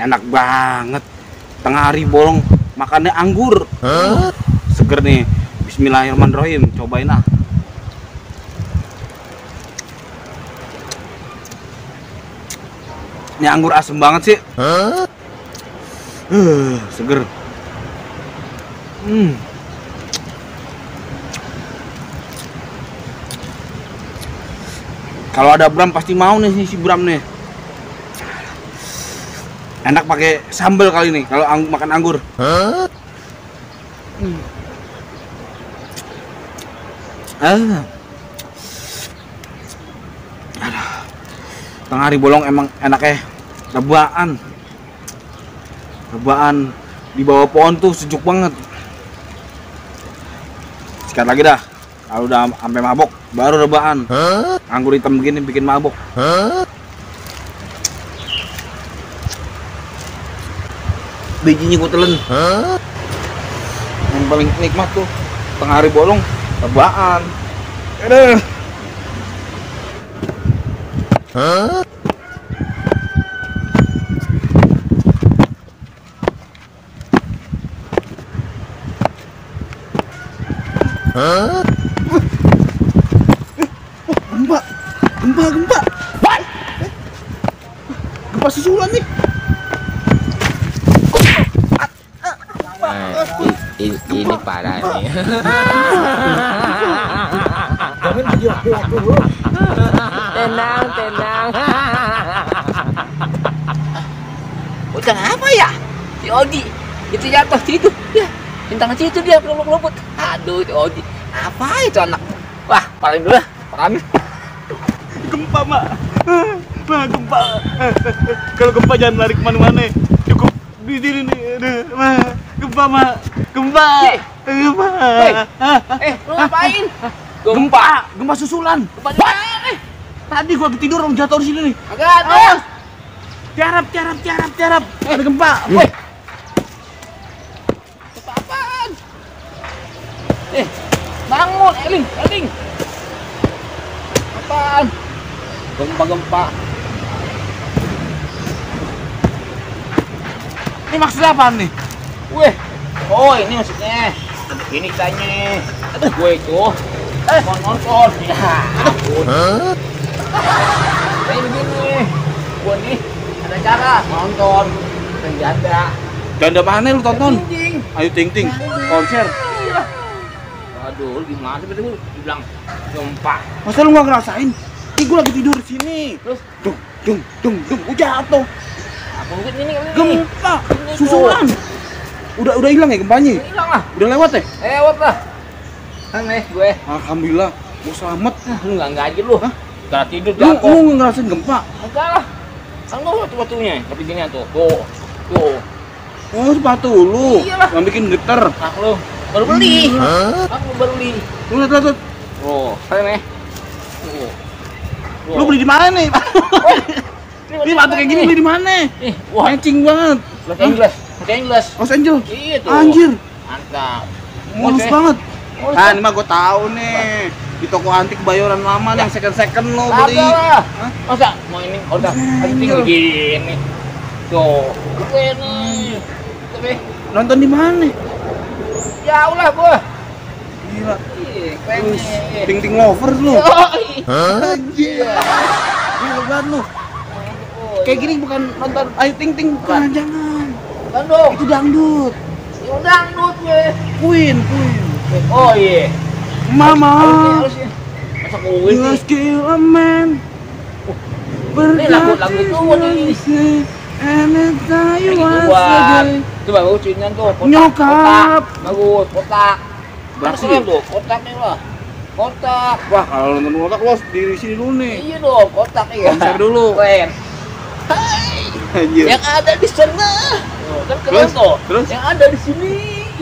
enak banget. Tengah hari bolong makannya anggur. Seger nih. Bismillahirrahmanirrahim. Cobain ah. Ini anggur asem banget sih. Seger. Kalau ada Bram pasti mau nih si Bram nih. Enak pakai sambal kali ini kalau makan anggur. Tengah hari bolong emang enaknya rebaan. Rebaan di bawah pohon tuh sejuk banget. Sikat lagi dah. Kalau udah sampai mabok baru rebaan. Anggur hitam begini bikin mabok. Bijinya gue telen. Yang paling nikmat tuh tengah hari bolong rebaan. Aduh. Gempa. Gempa susulan nih. Ini parah nih. Tenang. Utang apa ya? Si Odi itu jatuh situ. Ya, bintang situ dia keluput. Aduh, si Odi. Apa itu anak? Wah, paling dulu lah. Paling. Gempa, Mak. Gempa. Kalau gempa jangan lari kemana-mana. Cukup di sini nih. Gempa, Mak. Gempa. Lu ngapain? Gempa susulan. Gempa di mana? Tadi gua lagi tidur orang jatuh di sini nih. Agak ada. Tiarap. Ada gempa. Woi. Apaan? Bangun, Eling. Apaan? Gempa. Ini maksudnya apa nih? Weh. Oh, ini maksudnya. Ini tanya. Aduh, gue itu. Mau nonton. Ya, ampun. Kayak begini. Gue nih ada cara nonton penjanda. Janda mana lu tonton? Ting. Ayu Ting Ting konser. Iya. Aduh, gimana sih lu bilang gempa? Masa lu nggak ngerasain? Ih, gua lagi tidur di sini. Terus Dung, jatuh. apa mungkin ini? Gempa susulan. Udah hilang ya gempanya? Hilang lah. Udah lewat ya? Lewat lah. Aneh gue. Alhamdulillah, gua selamat. Lu nggak aja lu. Hah? Gak tidur Lu jatuh. ngerasain gempa? Enggak lah. Kan lu waktu-waktunya. Tapi gini tuh. Tuh. Oh, sepatu lu. Iyalah. Yang bikin getar. Nah, lu baru beli. Aku baru beli. Lu lihat. Oh, keren ya. Lu beli di mana nih? Ini sepatu kayak gini beli di mana? Wah, Matching banget. Los Angeles. Los Angeles. Iya tuh. Anjir. Mantap. Mulus banget. Mulus. Ah, ini mah gua tahu nih. Di toko antik Bayoran lama nih yang second lo beli. Lah. Masa mau ini udah anjing begini. Tuh, keren nih. Tapi Nonton di mana? jauh lah gua. Gila. Keren Terus nih. Ting Ting lovers lu. Yoi. Anjir. Gila banget lu. Kayak gini bukan nonton Ayu Ting Ting, bukan, jangan. Bandung. Itu dangdut. Ya dangdut gue. Queen. Oh iya. Mama. Harusnya. Masa gue You sih. skill a man. Ini lagu itu nih. Anytime you Buat want itu bagus cuinya tuh. Nyokap. Bagus, kotak. Berapa sih? Keren tuh, kotaknya lah. Kotak. Wah, kalau nonton kotak lo di sini dulu nih. Iya dong, kotak ya. Konser dulu. Keren. Hai. Anjir. Yang ada di sana. Oh, kan keren tuh. Terus? Yang ada di sini.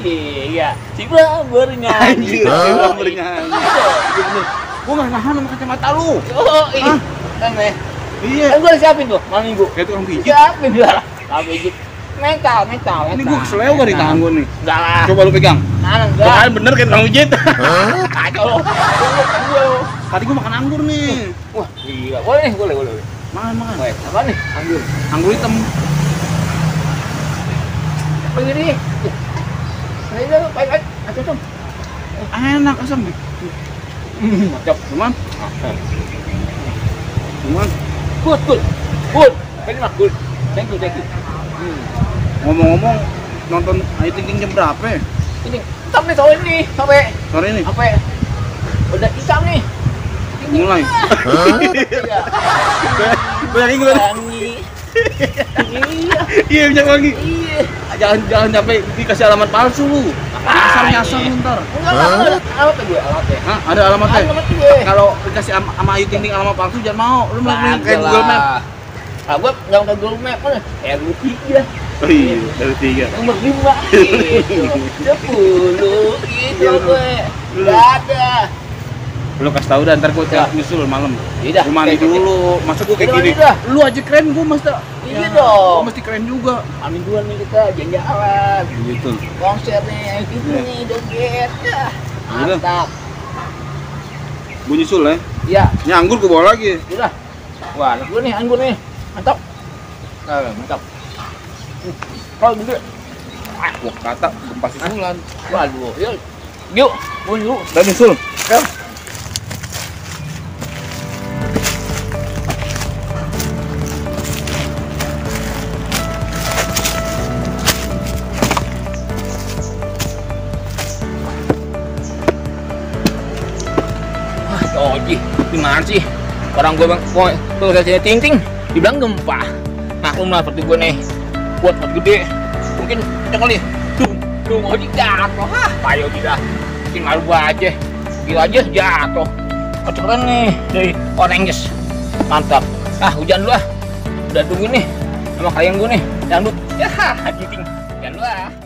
Iya. Si Bram bernyanyi. Anjir, Bram bernyanyi. Bener. Gua nggak nahan sama kacamata lu. Oh, iya. Kan ya. Iya. Kan gua siapin tuh malam minggu. Kayak tukang pijit. Siapin lah. Tukang pijit. Mental. Ini gua keseleo gak di tangan gua nih. Enggak lah. Coba lu pegang. Enggak. Bukan bener kayak tukang pijit. Kacau lo. Tadi gua makan anggur nih. Wah, gila. Boleh nih, boleh. Makan. Woi, apa nih? Anggur. Anggur hitam. begini. Ini baik. Asam. Enak asam. Mantap. Cuman. Cuman. Good. Ini mah good. Thank you. Ngomong-ngomong nonton Ayu Ting Ting jam berapa ya? Ini hitam nih sore ini, sampai udah hitam nih. Mulai. Iya. Banyak Wangi. Iya minyak wangi. Iya. Jangan sampai dikasih alamat palsu lu. Nyasar ntar. Enggak, alamat gue, alamatnya. Hah, ada alamatnya? Alamat gue. Kalau dikasih sama Ayu Ting Ting alamat palsu jangan mau. Lu malah kayak Google Map. Ah, gue nggak pakai Google Map mana? RU3. Oh iya, dari 3. Nomor 5 gitu. 10 gitu gue. Nggak ada. Lu kasih tahu dah, ntar gue nyusul malam. Iya dah. Lu mandi dulu. Masa gue kayak Udah gini? mandi dah. Lu aja keren, gue mesti. Iya dong. Gue mesti keren juga. Amin duluan nih kita jalan-jalan. Gitu. Konser nih, gitu Iya. nih, joget. Ya, Udah. mantap. Gue nyusul ya. Iya, Ini anggur gue bawa lagi. udah. Wah, anak gue nih, anggur nih. Mantap. Mantap. Kalau gede. Wah kata gempa susulan. Waduh, yuk. Yuk, gue yuk. Udah nyusul. Oji, gimana sih? Orang gue bang, tuh saya Ting Ting, dibilang gempa. Maklum lah seperti gue nih, buat gede, mungkin ya kali. Tuh Oji jatuh, payo kita, bikin malu gue aja, gila aja jatuh. Kecepatan nih dari Oranges, mantap. Hujan dulu udah tunggu nih, sama kalian gue nih, dangdut. Ya, Ting Ting, hujan dulu